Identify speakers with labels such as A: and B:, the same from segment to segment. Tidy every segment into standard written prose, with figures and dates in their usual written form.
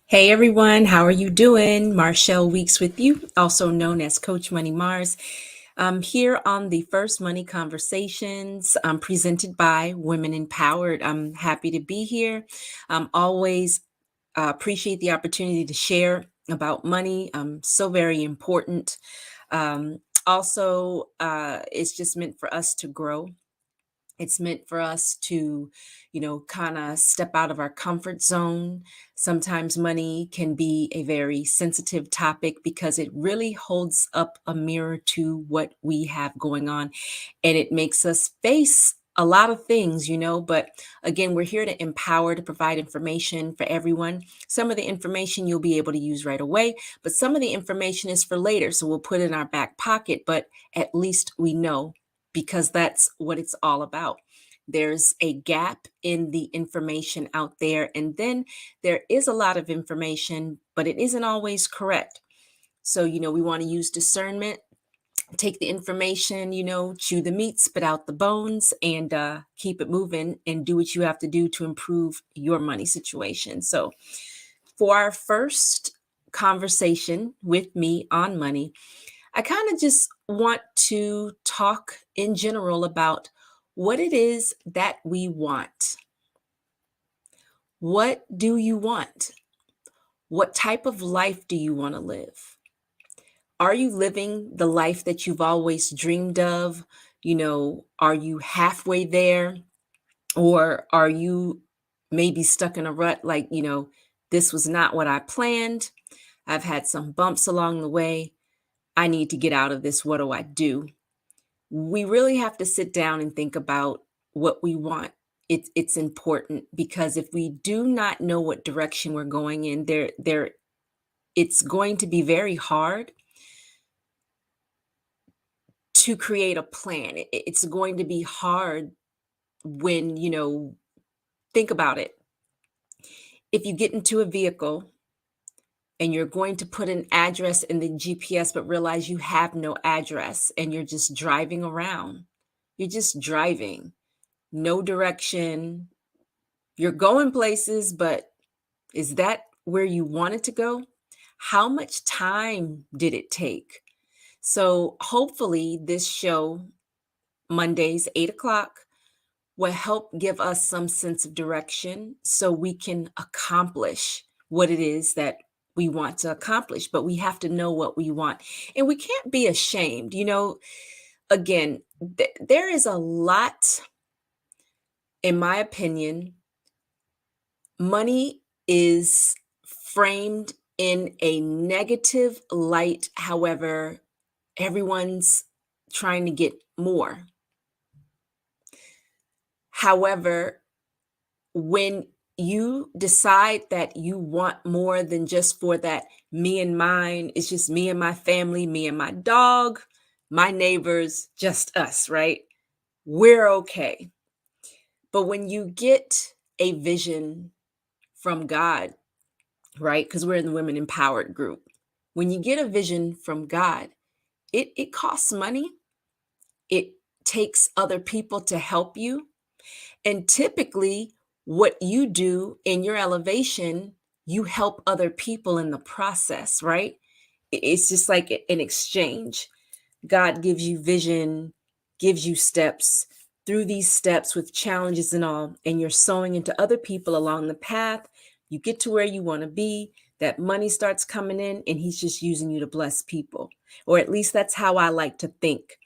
A: Hey everyone, how are you doing? Marshall Weeks with you, also known as Coach Money Mars. I'm here on the First Money Conversations presented by Women Empowered. I'm happy to be here. Always appreciate the opportunity to share about money. So very important. Also, it's just meant for us to grow. It's meant for us to, kind of step out of our comfort zone. Sometimes money can be a very sensitive topic because it really holds up a mirror to what we have going on and it makes us face a lot of things, but again, we're here to empower, to provide information for everyone. Some of the information you'll be able to use right away, but some of the information is for later. So we'll put it in our back pocket, but at least we know because that's what it's all about. There's a gap in the information out there, and then there is a lot of information, but it isn't always correct. So, we want to use discernment, take the information, chew the meat, spit out the bones, and keep it moving and do what you have to do to improve your money situation. So, for our first conversation with me on money, I kind of just want to talk in general about what it is that we want. What do you want? What type of life do you want to live? Are you living the life that you've always dreamed of? Are you halfway there? Or are you maybe stuck in a rut like, this was not what I planned. I've had some bumps along the way. I need to get out of this. What do I do? We really have to sit down and think about what we want. It's important because if we do not know what direction we're going in, it's going to be very hard to create a plan. It's going to be hard when, think about it. If you get into a vehicle and you're going to put an address in the GPS, but realize you have no address and you're just driving around, you're just driving, no direction. You're going places, but is that where you wanted to go? How much time did it take? So hopefully this show, Mondays, 8 o'clock, will help give us some sense of direction so we can accomplish what it is that we want to accomplish. But we have to know what we want. And we can't be ashamed. Again, there is a lot, in my opinion, money is framed in a negative light. However, everyone's trying to get more. However, when you decide that you want more than just for that me and mine, it's just me and my family, me and my dog, my neighbors, just us, right? We're okay. But when you get a vision from God, right? Because we're in the Women Empowered group. When you get a vision from God, it costs money. It takes other people to help you. And typically, what you do in your elevation, you help other people in the process, right? It's just like an exchange. God gives you vision, gives you steps. Through these steps with challenges and all, and you're sowing into other people along the path, you get to where you want to be. That money starts coming in, and He's just using you to bless people. Or at least that's how I like to think.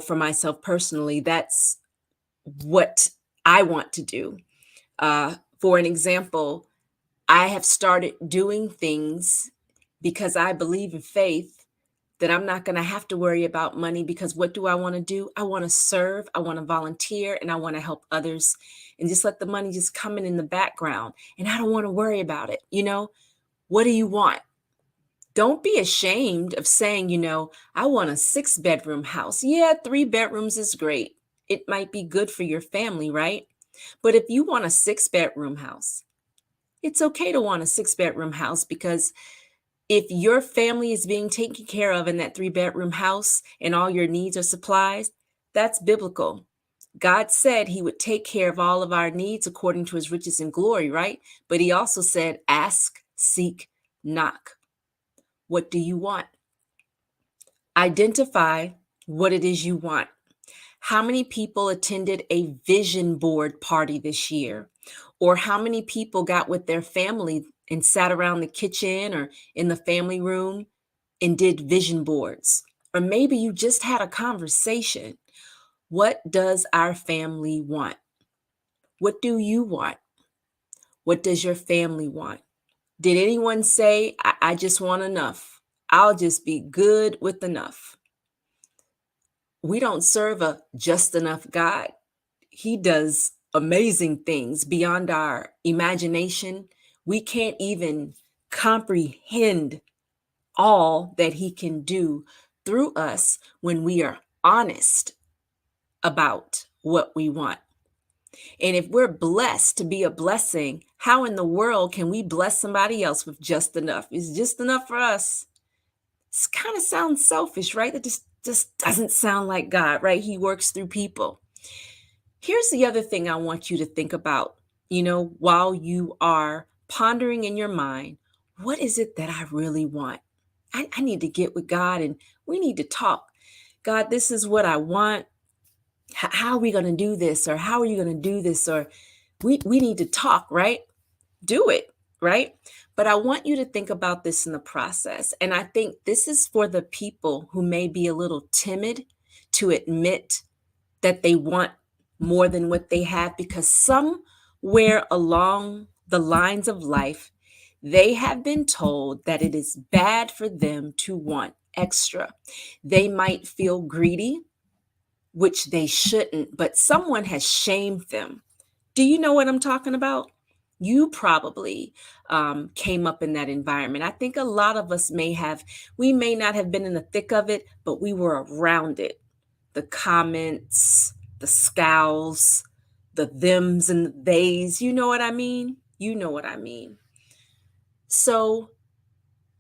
A: For myself personally, that's what I want to do. For an example, I have started doing things because I believe in faith that I'm not going to have to worry about money because what do I want to do? I want to serve, I want to volunteer, and I want to help others and just let the money just come in the background. And I don't want to worry about it. What do you want? Don't be ashamed of saying, I want a 6-bedroom house. Yeah, 3 bedrooms is great. It might be good for your family, right? But if you want a 6-bedroom house, it's okay to want a 6-bedroom house because if your family is being taken care of in that 3-bedroom house and all your needs are supplies, that's biblical. God said He would take care of all of our needs according to His riches and glory, right? But He also said, ask, seek, knock. What do you want? Identify what it is you want. How many people attended a vision board party this year? Or how many people got with their family and sat around the kitchen or in the family room and did vision boards? Or maybe you just had a conversation. What does our family want? What do you want? What does your family want? Did anyone say, I just want enough? I'll just be good with enough. We don't serve a just enough God. He does amazing things beyond our imagination. We can't even comprehend all that He can do through us when we are honest about what we want. And if we're blessed to be a blessing, how in the world can we bless somebody else with just enough? It's just enough for us. It kind of sounds selfish, right? That just doesn't sound like God, right? He works through people. Here's the other thing I want you to think about, while you are pondering in your mind, what is it that I really want? I need to get with God and we need to talk. God, this is what I want. How are we going to do this? Or how are you going to do this? Or we need to talk, right? Do it, right? But I want you to think about this in the process. And I think this is for the people who may be a little timid to admit that they want more than what they have, because somewhere along the lines of life, they have been told that it is bad for them to want extra. They might feel greedy, which they shouldn't, but someone has shamed them. Do you know what I'm talking about? You probably came up in that environment. I think a lot of us we may not have been in the thick of it, but we were around it. The comments, the scowls, the thems and the theys. You know what I mean? You know what I mean. So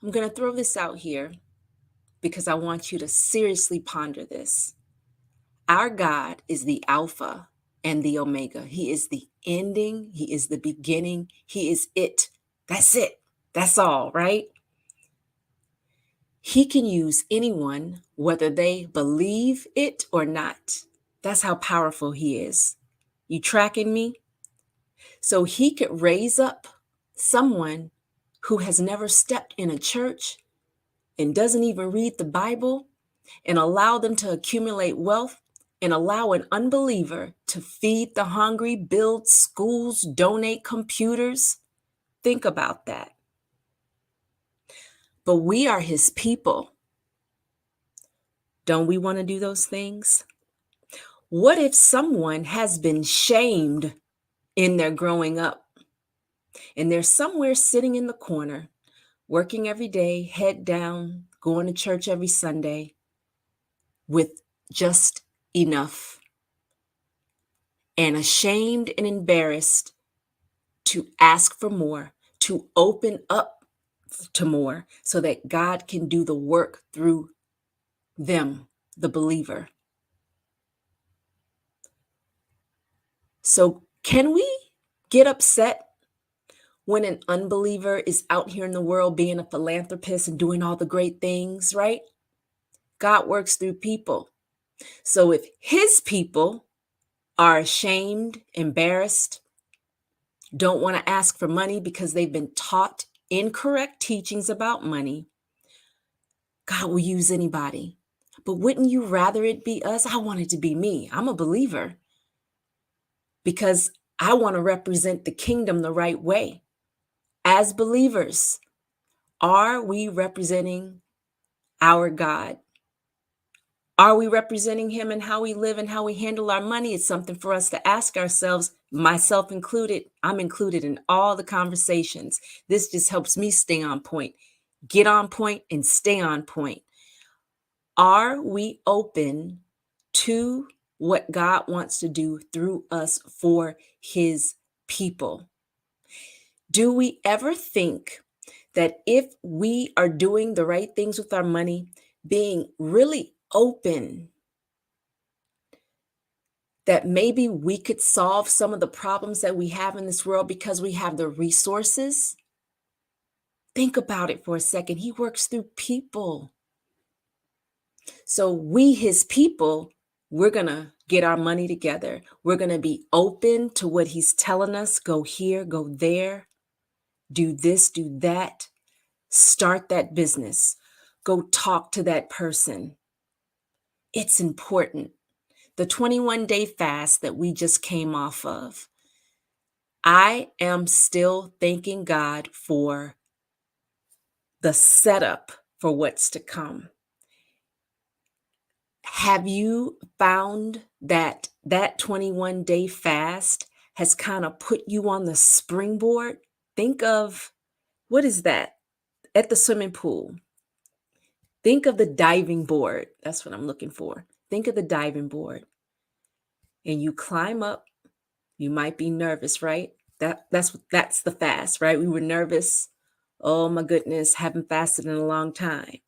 A: I'm going to throw this out here because I want you to seriously ponder this. Our God is the Alpha and the Omega. He is the ending. He is the beginning. He is it. That's it. That's all, right? He can use anyone, whether they believe it or not. That's how powerful He is. You tracking me? So He could raise up someone who has never stepped in a church and doesn't even read the Bible and allow them to accumulate wealth and allow an unbeliever to feed the hungry, build schools, donate computers. Think about that. But we are His people. Don't we want to do those things? What if someone has been shamed in their growing up and they're somewhere sitting in the corner, working every day, head down, going to church every Sunday with just enough, and ashamed and embarrassed to ask for more, to open up to more so that God can do the work through them, the believer? So can we get upset when an unbeliever is out here in the world being a philanthropist and doing all the great things, right? God works through people. So if His people are ashamed, embarrassed, don't want to ask for money because they've been taught incorrect teachings about money, God will use anybody. But wouldn't you rather it be us? I want it to be me. I'm a believer because I want to represent the kingdom the right way. As believers, are we representing our God? Are we representing Him in how we live and how we handle our money? It's something for us to ask ourselves, myself included. I'm included in all the conversations. This just helps me stay on point, get on point, and stay on point. Are we open to what God wants to do through us for His people? Do we ever think that if we are doing the right things with our money, being really open, that maybe we could solve some of the problems that we have in this world because we have the resources? Think about it for a second. He works through people. So we, his people, we're going to get our money together. We're going to be open to what he's telling us. Go here, go there, do this, do that. Start that business. Go talk to that person. It's important. The 21-day fast that we just came off of, I am still thanking God for the setup for what's to come. Have you found that that 21-day fast has kind of put you on the springboard? Think of, what is that? At the swimming pool. Think of the diving board. That's what I'm looking for. Think of the diving board. And you climb up. You might be nervous, right? That's the fast, right? We were nervous. Oh my goodness, haven't fasted in a long time.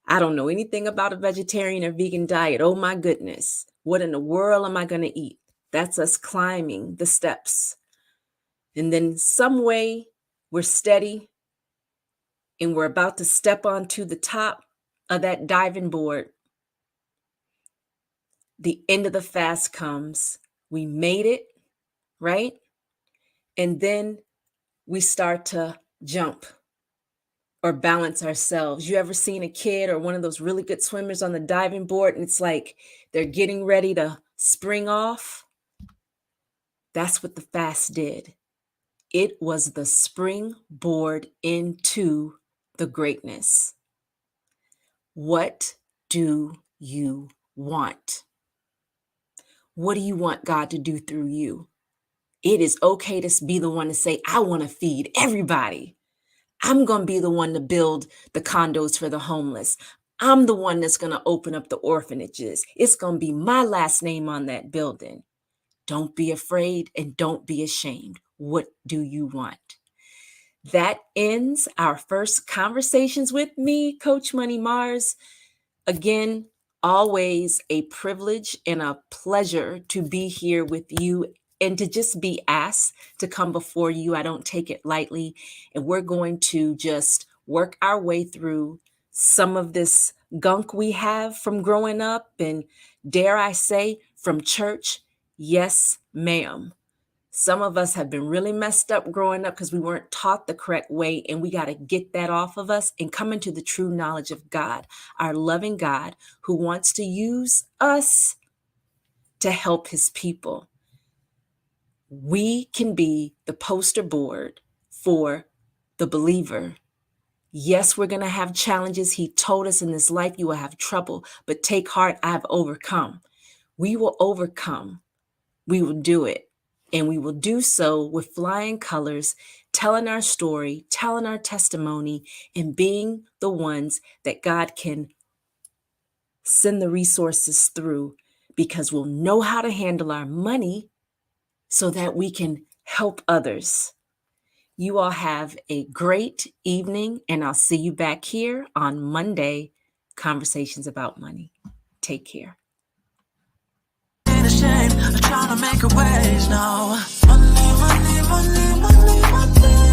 A: I don't know anything about a vegetarian or vegan diet. Oh my goodness. What in the world am I going to eat? That's us climbing the steps. And then some way we're steady and we're about to step onto the top of that diving board. The end of the fast comes. We made it, right? And then we start to jump or balance ourselves. You ever seen a kid or one of those really good swimmers on the diving board and it's like they're getting ready to spring off? That's what the fast did. It was the springboard into the greatness. What do you want? What do you want God to do through you? It is okay to be the one to say, I want to feed everybody. I'm going to be the one to build the condos for the homeless. I'm the one that's going to open up the orphanages. It's going to be my last name on that building. Don't be afraid and don't be ashamed. What do you want? That ends our first conversations with me, Coach Money Mars. Again, always a privilege and a pleasure to be here with you and to just be asked to come before you. I don't take it lightly. And we're going to just work our way through some of this gunk we have from growing up and, dare I say, from church. Yes, ma'am. Some of us have been really messed up growing up because we weren't taught the correct way, and we got to get that off of us and come into the true knowledge of God, our loving God who wants to use us to help his people. We can be the poster board for the believer. Yes, we're going to have challenges. He told us in this life you will have trouble, but take heart, I have overcome. We will overcome. We will do it. And we will do so with flying colors, telling our story, telling our testimony, and being the ones that God can send the resources through, because we'll know how to handle our money so that we can help others. You all have a great evening, and I'll see you back here on Monday, Conversations About Money. Take care.
B: Trying to make a ways now. Money, money, money, money, money.